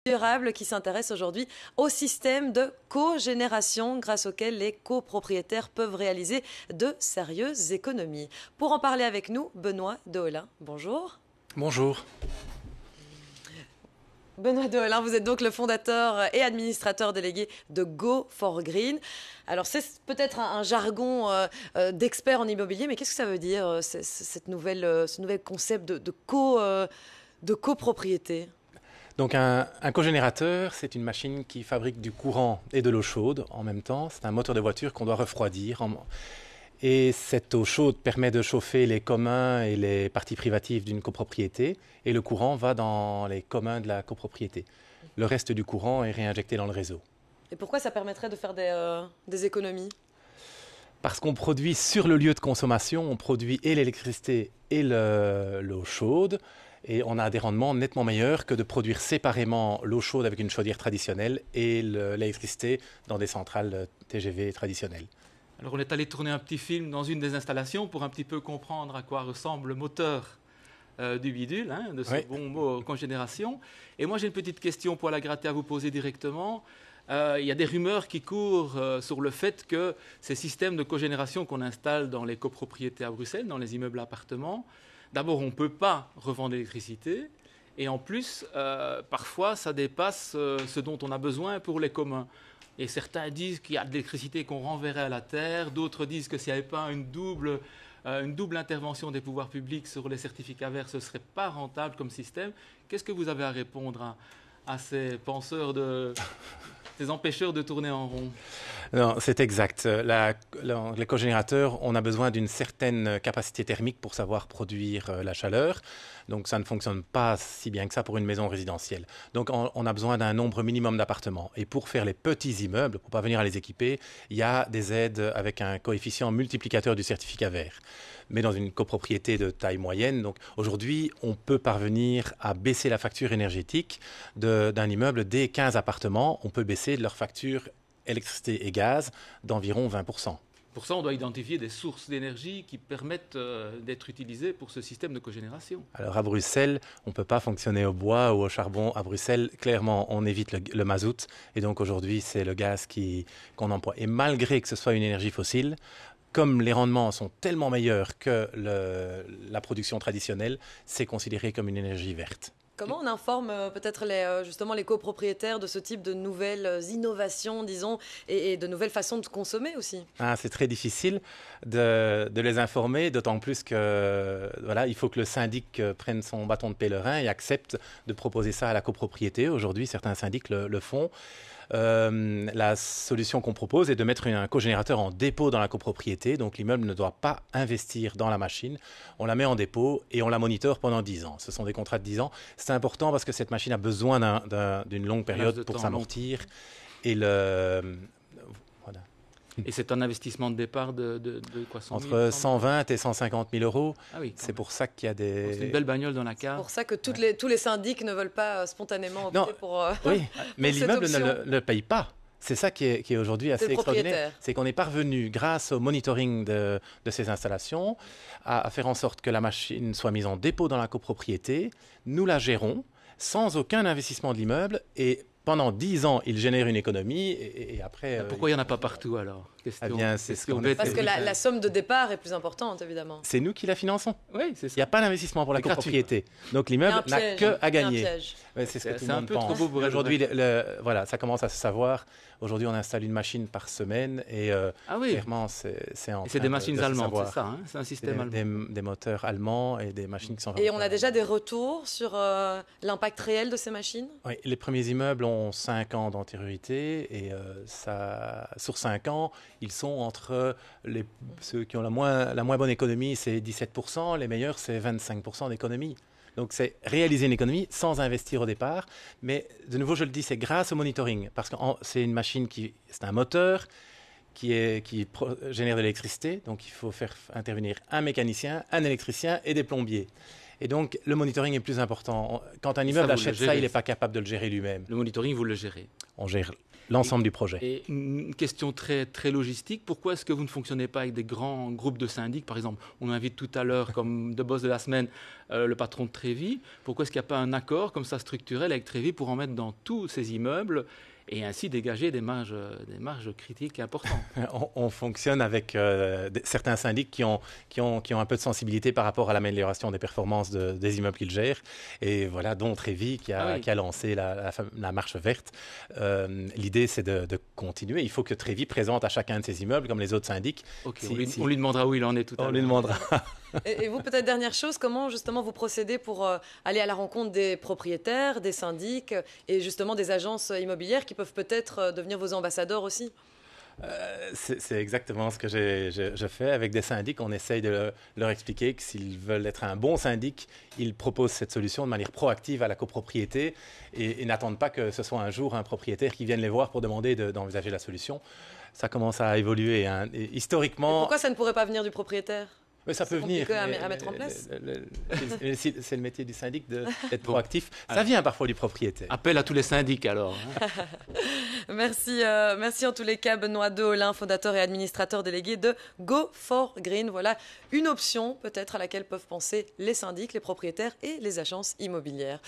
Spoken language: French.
Durable qui s'intéresse aujourd'hui au système de cogénération grâce auquel les copropriétaires peuvent réaliser de sérieuses économies. Pour en parler avec nous, Benoît Deholin. Bonjour. Bonjour. Benoît Deholin, vous êtes donc le fondateur et administrateur délégué de Go4Green. Alors c'est peut-être un jargon d'expert en immobilier, mais qu'est-ce que ça veut dire ce nouvel concept de copropriété ? Donc un cogénérateur, c'est une machine qui fabrique du courant et de l'eau chaude en même temps. C'est un moteur de voiture qu'on doit refroidir. Et cette eau chaude permet de chauffer les communs et les parties privatives d'une copropriété. Et le courant va dans les communs de la copropriété. Le reste du courant est réinjecté dans le réseau. Et pourquoi ça permettrait de faire des économies ? Parce qu'on produit sur le lieu de consommation, on produit et l'électricité et l'eau chaude. Et on a des rendements nettement meilleurs que de produire séparément l'eau chaude avec une chaudière traditionnelle et l'électricité dans des centrales TGV traditionnelles. Alors on est allé tourner un petit film dans une des installations pour un petit peu comprendre à quoi ressemble le moteur du bidule, de ce bon mot cogénération. Et moi j'ai une petite question pour la gratter à vous poser directement. Il y a des rumeurs qui courent sur le fait que ces systèmes de cogénération qu'on installe dans les copropriétés à Bruxelles, dans les immeubles à appartements, d'abord, on ne peut pas revendre l'électricité et en plus, parfois, ça dépasse ce dont on a besoin pour les communs. Et certains disent qu'il y a de l'électricité qu'on renverrait à la terre, d'autres disent que s'il n'y avait pas une double intervention des pouvoirs publics sur les certificats verts, ce ne serait pas rentable comme système. Qu'est-ce que vous avez à répondre à ces penseurs, ces empêcheurs de tourner en rond ? Non, c'est exact. Les cogénérateurs, on a besoin d'une certaine capacité thermique pour savoir produire la chaleur. Donc ça ne fonctionne pas si bien que ça pour une maison résidentielle. Donc on a besoin d'un nombre minimum d'appartements. Et pour faire les petits immeubles, pour parvenir à les équiper, il y a des aides avec un coefficient multiplicateur du certificat vert. Mais dans une copropriété de taille moyenne, donc aujourd'hui, on peut parvenir à baisser la facture énergétique d'un immeuble dès 15 appartements. On peut baisser leur facture électricité et gaz d'environ 20%. Pour ça, on doit identifier des sources d'énergie qui permettent d'être utilisées pour ce système de cogénération. Alors à Bruxelles, on ne peut pas fonctionner au bois ou au charbon. À Bruxelles, clairement, on évite le mazout. Et donc aujourd'hui, c'est le gaz qu'on emploie. Et malgré que ce soit une énergie fossile, comme les rendements sont tellement meilleurs que la production traditionnelle, c'est considéré comme une énergie verte. Comment on informe peut-être justement les copropriétaires de ce type de nouvelles innovations, disons, et de nouvelles façons de consommer aussi ? C'est très difficile de les informer, d'autant plus que il faut que le syndic prenne son bâton de pèlerin et accepte de proposer ça à la copropriété. Aujourd'hui, certains syndics le font. La solution qu'on propose est de mettre un cogénérateur en dépôt dans la copropriété. Donc l'immeuble ne doit pas investir dans la machine. On la met en dépôt et on la monitore pendant 10 ans. Ce sont des contrats de 10 ans. C'est important parce que cette machine a besoin d'une longue période pour s'amortir. Et Et c'est un investissement de départ de quoi, 100 000, entre 120 et 150 000 euros. Ah oui, c'est pour ça qu'il y a des... C'est une belle bagnole dans la cave. C'est pour ça que tous les syndics ne veulent pas spontanément opter pour oui, mais pour l'immeuble cette option. ne le paye pas. C'est ça qui est aujourd'hui assez extraordinaire. C'est qu'on est parvenu, grâce au monitoring de ces installations, à faire en sorte que la machine soit mise en dépôt dans la copropriété. Nous la gérons sans aucun investissement de l'immeuble et pendant 10 ans, il génère une économie et après... Pourquoi il n'y en a pas partout alors ? Parce que la somme de départ est plus importante, évidemment. C'est nous qui la finançons. Oui, c'est ça. Il n'y a pas d'investissement pour la copropriété. Donc l'immeuble n'a que à gagner. C'est ce que tout le monde pense. Trop beau pour aujourd'hui, ça commence à se savoir. Aujourd'hui, on installe une machine par semaine et clairement, c'est en train c'est des machines de allemandes, c'est ça, c'est un système allemand. Des moteurs allemands et des machines qui sont... Et on a déjà des retours sur l'impact réel de ces machines ? Oui, les premiers immeubles ont 5 ans d'antériorité et sur 5 ans, ils sont entre ceux qui ont la moins bonne économie, c'est 17%, les meilleurs, c'est 25% d'économie. Donc c'est réaliser une économie sans investir au départ. Mais de nouveau, je le dis, c'est grâce au monitoring. Parce que c'est une machine c'est un moteur qui génère de l'électricité. Donc il faut faire intervenir un mécanicien, un électricien et des plombiers. Et donc le monitoring est plus important. Quand un immeuble achète ça, il n'est pas capable de le gérer lui-même. Le monitoring, vous le gérez. On gère l'ensemble du projet. Et une question très, très logistique, pourquoi est-ce que vous ne fonctionnez pas avec des grands groupes de syndics ? Par exemple, on invite tout à l'heure, comme de boss de la semaine, le patron de Trévi, pourquoi est-ce qu'il n'y a pas un accord comme ça structurel avec Trévi pour en mettre dans tous ces immeubles et ainsi dégager des marges critiques importantes. On fonctionne avec certains syndics qui ont un peu de sensibilité par rapport à l'amélioration des performances des immeubles qu'ils gèrent. Et voilà, dont Trévi qui a lancé la marche verte. L'idée, c'est de continuer. Il faut que Trévi présente à chacun de ses immeubles, comme les autres syndics. Okay, on lui demandera où il en est tout à l'heure. On lui demandera. Et vous, peut-être dernière chose, comment justement vous procédez pour aller à la rencontre des propriétaires, des syndics et justement des agences immobilières qui peuvent peut-être devenir vos ambassadeurs aussi? C'est exactement ce que je fais avec des syndics. On essaye de leur expliquer que s'ils veulent être un bon syndic, ils proposent cette solution de manière proactive à la copropriété et n'attendent pas que ce soit un jour un propriétaire qui vienne les voir pour demander d'envisager la solution. Ça commence à évoluer. Hein. Et historiquement... Et pourquoi ça ne pourrait pas venir du propriétaire? Mais ça peut venir. C'est compliqué à mettre en place. C'est le métier du syndic d'être proactif. Ça vient parfois du propriétaire. Appel à tous les syndics alors. Merci en tous les cas Benoît Dehaulin, fondateur et administrateur délégué de Go4Green. Voilà une option peut-être à laquelle peuvent penser les syndics, les propriétaires et les agences immobilières.